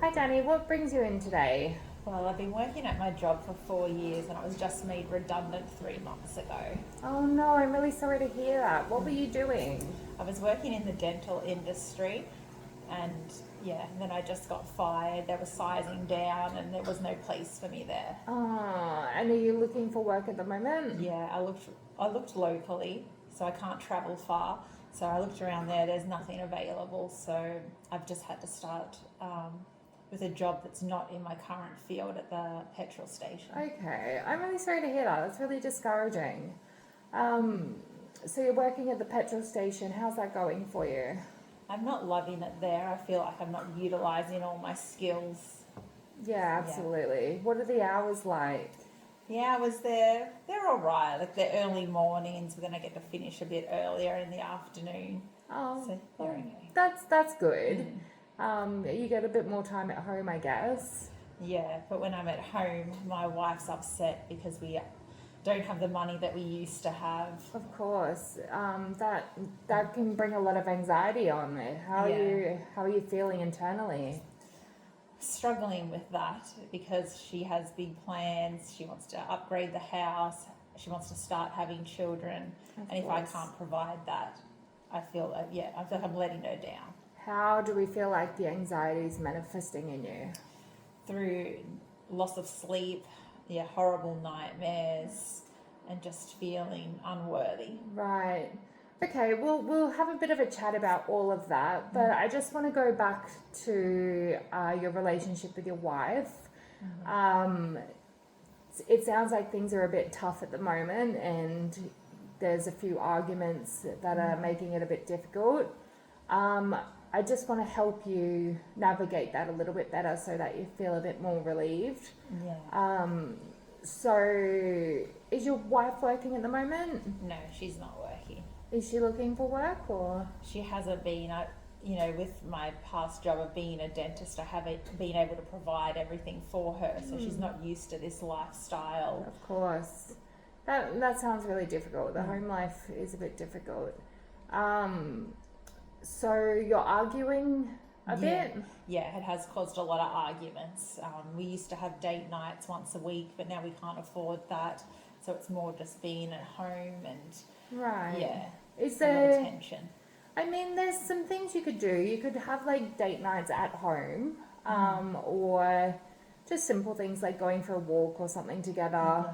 Hi Danny, what brings you in today? Well, I've been working at my job for 4 years and I was just made redundant 3 months ago. Oh no, I'm really sorry to hear that. What were you doing? I was working in the dental industry and then I just got fired. They were sizing down and there was no place for me there. Oh, and are you looking for work at the moment? Yeah, I looked locally, so I can't travel far. So I looked around there, there's nothing available, so I've just had to start with a job that's not in my current field at the petrol station. Okay, I'm really sorry to hear that. That's really discouraging. So you're working at the petrol station. How's that going for you? I'm not loving it there. I feel like I'm not utilising all my skills. Yeah, absolutely. What are the hours like? The hours there, they're all right. Like the early mornings, we're going to get to finish a bit earlier in the afternoon. Oh, So they're okay. that's good. You get a bit more time at home, I guess. Yeah, but when I'm at home, my wife's upset because we don't have the money that we used to have. Of course, that can bring a lot of anxiety on it. How are you feeling internally? Struggling with that because she has big plans. She wants to upgrade the house. She wants to start having children, and if I can't provide that, I feel like I'm letting her down. How do we feel like the anxiety is manifesting in you? Through loss of sleep, horrible nightmares, and just feeling unworthy. Right. Okay, we'll have a bit of a chat about all of that, but I just want to go back to your relationship with your wife. It sounds like things are a bit tough at the moment, and there's a few arguments that are making it a bit difficult. I just want to help you navigate that a little bit better so that you feel a bit more relieved. Yeah. So is your wife working at the moment? No, she's not working. Is she looking for work or? She hasn't been. With my past job of being a dentist, I haven't been able to provide everything for her, so she's not used to this lifestyle. Of course. That sounds really difficult. The home life is a bit difficult. So you're arguing a bit? Yeah, it has caused a lot of arguments. We used to have date nights once a week, but now we can't afford that. So it's more just being at home and Is a lot of there tension. I mean, there's some things you could do. You could have like date nights at home, or just simple things like going for a walk or something together.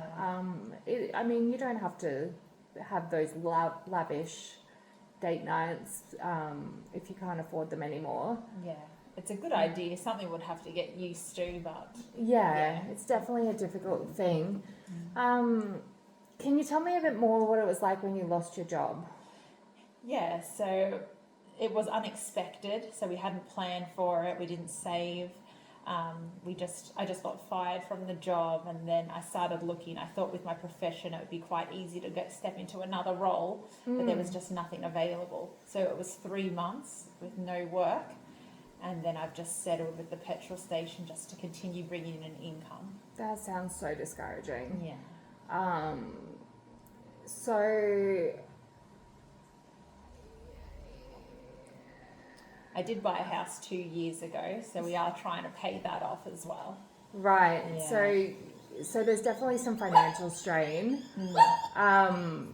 You don't have to have those lavish date nights if you can't afford them anymore. Yeah, it's a good idea. Something would have to get used to, but it's definitely a difficult thing. Can you tell me a bit more what it was like when you lost your job? Yeah, so it was unexpected. So we hadn't planned for it. We didn't save. I just got fired from the job, and then I started looking. I thought with my profession it would be quite easy to step into another role, but there was just nothing available. So it was 3 months with no work, and then I've just settled with the petrol station just to continue bringing in an income. That sounds so discouraging. Yeah. So I did buy a house 2 years ago, so we are trying to pay that off as well. Right. Yeah. So there's definitely some financial strain. Are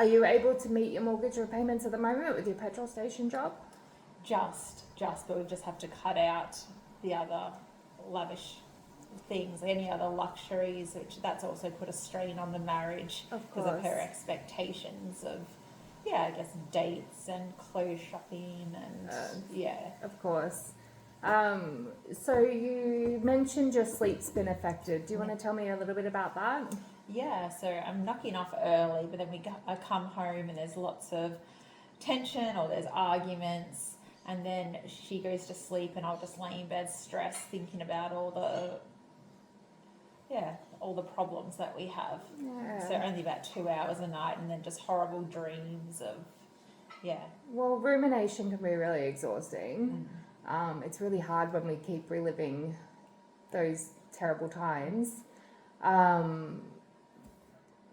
you able to meet your mortgage repayments at the moment with your petrol station job? Just, but we just have to cut out the other lavish things, any other luxuries, which that's also put a strain on the marriage because of her expectations of, I guess, dates and clothes shopping and Of course. So you mentioned your sleep's been affected. Do you want to tell me a little bit about that? Yeah, so I'm knocking off early, but then I come home and there's lots of tension or there's arguments, and then she goes to sleep and I'll just lay in bed stressed thinking about all the problems that we have. So only about 2 hours a night, and then just horrible dreams of Well, rumination can be really exhausting. It's really hard when we keep reliving those terrible times.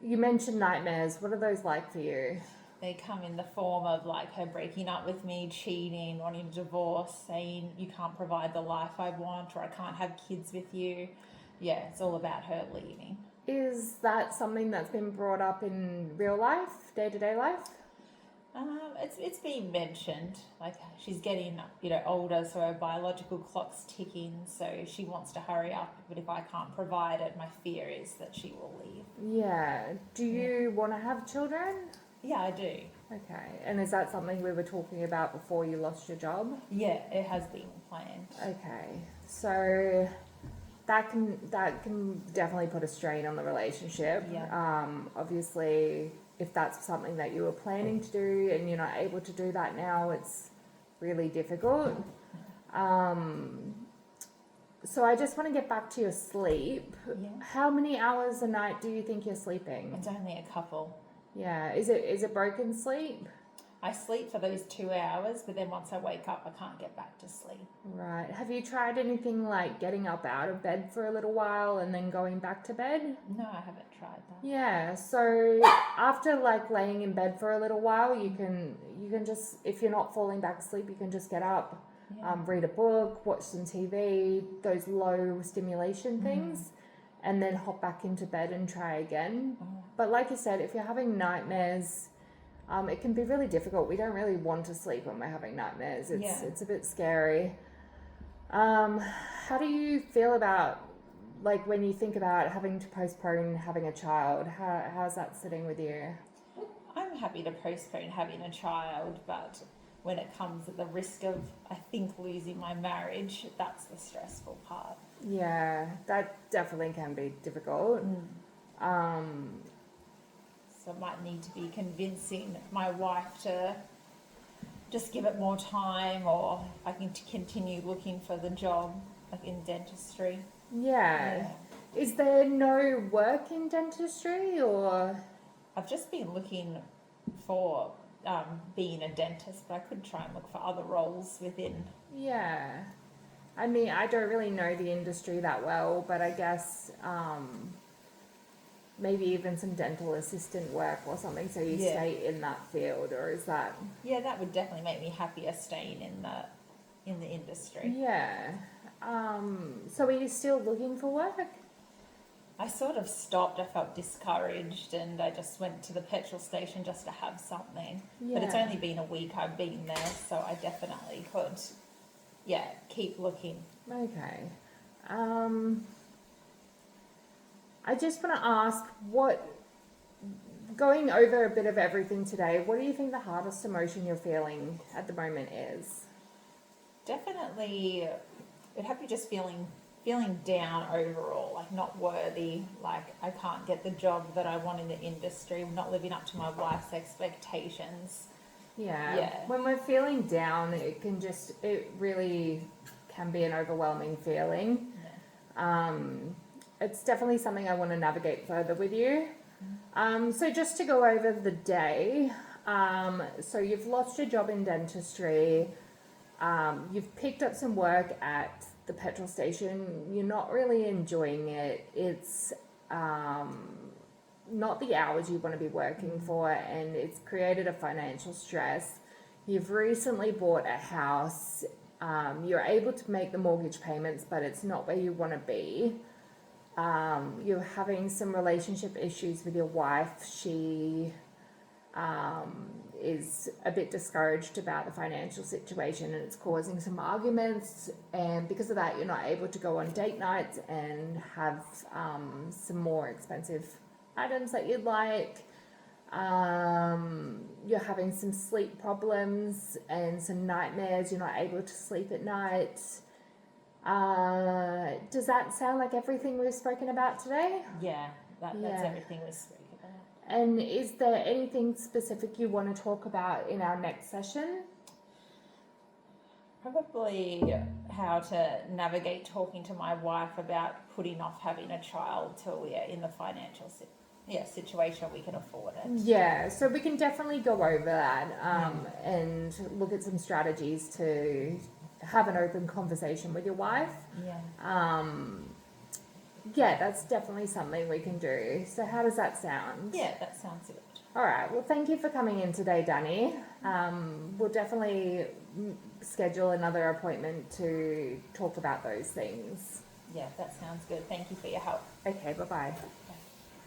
You mentioned nightmares. What are those like for you? They come in the form of like her breaking up with me, cheating, wanting a divorce, saying you can't provide the life I want, or I can't have kids with you. Yeah, it's all about her leaving. Is that something that's been brought up in real life, day-to-day life? It's been mentioned. Like she's getting older, so her biological clock's ticking. So she wants to hurry up, but if I can't provide it, my fear is that she will leave. Yeah. Do you want to have children? Yeah, I do. Okay. And is that something we were talking about before you lost your job? Yeah, it has been planned. Okay. So that can definitely put a strain on the relationship. Yeah. Obviously, if that's something that you were planning to do and you're not able to do that now, it's really difficult. So I just want to get back to your sleep. Yeah. How many hours a night do you think you're sleeping? It's only a couple. Yeah. Is it broken sleep? I sleep for those 2 hours, but then once I wake up, I can't get back to sleep. Right. Have you tried anything like getting up out of bed for a little while and then going back to bed? No, I haven't tried that. Yeah. So after like laying in bed for a little while, you can just, if you're not falling back asleep, you can just get up, Yeah. read a book, watch some TV, those low stimulation things, and then hop back into bed and try again. Oh. But like you said, if you're having nightmares, it can be really difficult. We don't really want to sleep when we're having nightmares. It's a bit scary. How do you feel about, like, when you think about having to postpone having a child? How's that sitting with you? I'm happy to postpone having a child, but when it comes at the risk of, I think, losing my marriage, that's the stressful part. Yeah, that definitely can be difficult. So I might need to be convincing my wife to just give it more time, or I can continue looking for the job, like in dentistry. Yeah. Is there no work in dentistry, or? I've just been looking for being a dentist, but I could try and look for other roles within. Yeah. I mean, I don't really know the industry that well, but I guess maybe even some dental assistant work or something, so you stay in that field, or is that? Yeah, that would definitely make me happier staying in the industry. Yeah. So are you still looking for work? I sort of stopped. I felt discouraged, and I just went to the petrol station just to have something. Yeah. But it's only been a week I've been there, so I definitely could, keep looking. Okay. I just want to ask, going over a bit of everything today, what do you think the hardest emotion you're feeling at the moment is? Definitely, it'd have to be just feeling down overall, like not worthy, like I can't get the job that I want in the industry, not living up to my wife's expectations. Yeah. When we're feeling down, it really can be an overwhelming feeling. Yeah. It's definitely something I want to navigate further with you. So just to go over the day, so you've lost your job in dentistry, you've picked up some work at the petrol station, you're not really enjoying it, it's not the hours you want to be working for, and it's created a financial stress. You've recently bought a house, you're able to make the mortgage payments, but it's not where you want to be. You're having some relationship issues with your wife. She is a bit discouraged about the financial situation, and it's causing some arguments, and because of that you're not able to go on date nights and have some more expensive items that you'd like. You're having some sleep problems and some nightmares. You're not able to sleep at night. Does that sound like everything we've spoken about today? Yeah, that's everything we spoke about. And is there anything specific you want to talk about in our next session? Probably how to navigate talking to my wife about putting off having a child till we are in the financial situation we can afford it. Yeah, so we can definitely go over that and look at some strategies to have an open conversation with your wife. Yeah, that's definitely something we can do. So how does that sound? Yeah, that sounds good. All right. Well, thank you for coming in today, Danny. We'll definitely schedule another appointment to talk about those things. Yeah, that sounds good. Thank you for your help. Okay. Bye-bye.